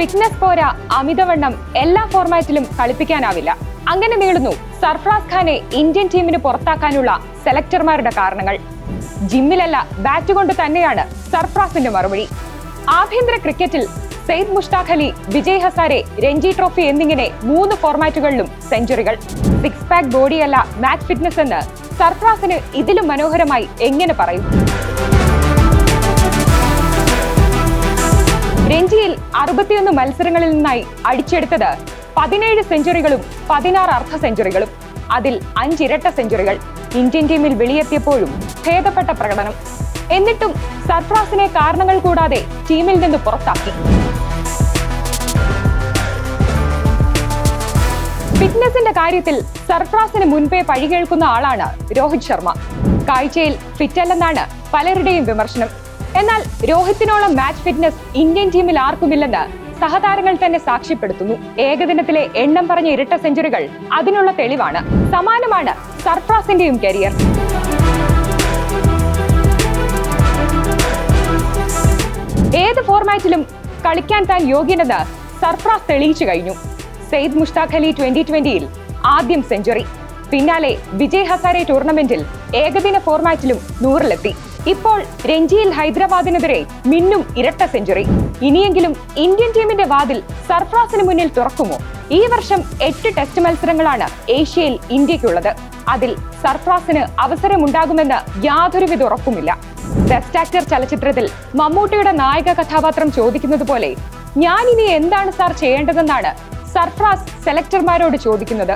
Fitness പോരാ, അമിതവണ്ണം, എല്ലാ ഫോർമാറ്റിലും കളിപ്പിക്കാനാവില്ല. അങ്ങനെ നീളുന്നു സർഫറാസ് ഖാനെ ഇന്ത്യൻ ടീമിന് പുറത്താക്കാനുള്ള സെലക്ടർമാരുടെ കാരണങ്ങൾ. ജിമ്മിലല്ല, ബാറ്റ് കൊണ്ട് തന്നെയാണ് സർഫറാസിന്റെ മറുപടി. ആഭ്യന്തര ക്രിക്കറ്റിൽ സെയ്ദ് മുഷ്താഖ് അലി, വിജയ് ഹസാരെ, രഞ്ജി ട്രോഫി എന്നിങ്ങനെ 3 ഫോർമാറ്റുകളിലും സെഞ്ചുറികൾ. 6 പാക്ക് ബോഡിയല്ല മാച്ച് ഫിറ്റ്നസ് എന്ന് സർഫറാസിന് ഇതിലും മനോഹരമായി എങ്ങനെ പറയും? രഞ്ജിയിൽ 61 മത്സരങ്ങളിൽ നിന്നായി അടിച്ചെടുത്തത് 17 സെഞ്ചുറികളും 16 അർദ്ധ സെഞ്ചുറികളും. അതിൽ 5 ഇരട്ട സെഞ്ചുറികൾ. ഇന്ത്യൻ ടീമിൽ വെളിയെത്തിയപ്പോഴും ഭേദപ്പെട്ട പ്രകടനം. എന്നിട്ടും സർഫറാസിനെ കാരണങ്ങൾ കൂടാതെ ടീമിൽ നിന്ന് പുറത്താക്കി. ഫിറ്റ്നസിന്റെ കാര്യത്തിൽ സർഫറാസിന് മുൻപേ പഴികേൾക്കുന്ന ആളാണ് രോഹിത് ശർമ്മ. കാഴ്ചയിൽ ഫിറ്റല്ലെന്നാണ് പലരുടെയും വിമർശനം. എന്നാൽ രോഹിത്തിനോളം മാച്ച് ഫിറ്റ്നസ് ഇന്ത്യൻ ടീമിൽ ആർക്കുമില്ലെന്ന് സഹതാരങ്ങൾ തന്നെ സാക്ഷ്യപ്പെടുത്തുന്നു. ഏകദിനത്തിലെ എണ്ണം പറഞ്ഞ ഇരട്ട സെഞ്ചുറികൾ അതിനുള്ള തെളിവാണ്. സമാനമാണ് സർഫറാസിന്റെയും കരിയർ. ഏത് ഫോർമാറ്റിലും കളിക്കാൻ താൻ യോഗ്യനെന്ന് സർഫറാസ് തെളിയിച്ചു കഴിഞ്ഞു. സെയ്ദ് മുഷ്താഖ് അലി 2020-ൽ ആദ്യം സെഞ്ചുറി. പിന്നാലെ വിജയ് ഹസാരെ ടൂർണമെന്റിൽ ഏകദിന ഫോർമാറ്റിലും 100-ലെത്തി. ഇപ്പോൾ രഞ്ജിയിൽ ഹൈദരാബാദിനെതിരെ മിന്നും ഇരട്ട സെഞ്ചുറി. ഇനിയെങ്കിലും ഇന്ത്യൻ ടീമിന്റെ വാതിൽ സർഫറാസിന് മുന്നിൽ തുറക്കുമോ? ഈ വർഷം 8 ടെസ്റ്റ് മത്സരങ്ങളാണ് ഏഷ്യയിൽ ഇന്ത്യക്കുള്ളത്. അതിൽ സർഫറാസിന് അവസരമുണ്ടാകുമെന്ന് യാതൊരുവിധ ഉറപ്പുമില്ല. ബെസ്റ്റ് ആക്ടർ ചലച്ചിത്രത്തിൽ മമ്മൂട്ടിയുടെ നായക കഥാപാത്രം ചോദിക്കുന്നത് പോലെ ഞാൻ ഇനി എന്താണ് സാർ ചെയ്യേണ്ടതെന്നാണ് സർഫറാസ് സെലക്ടർമാരോട് ചോദിക്കുന്നത്.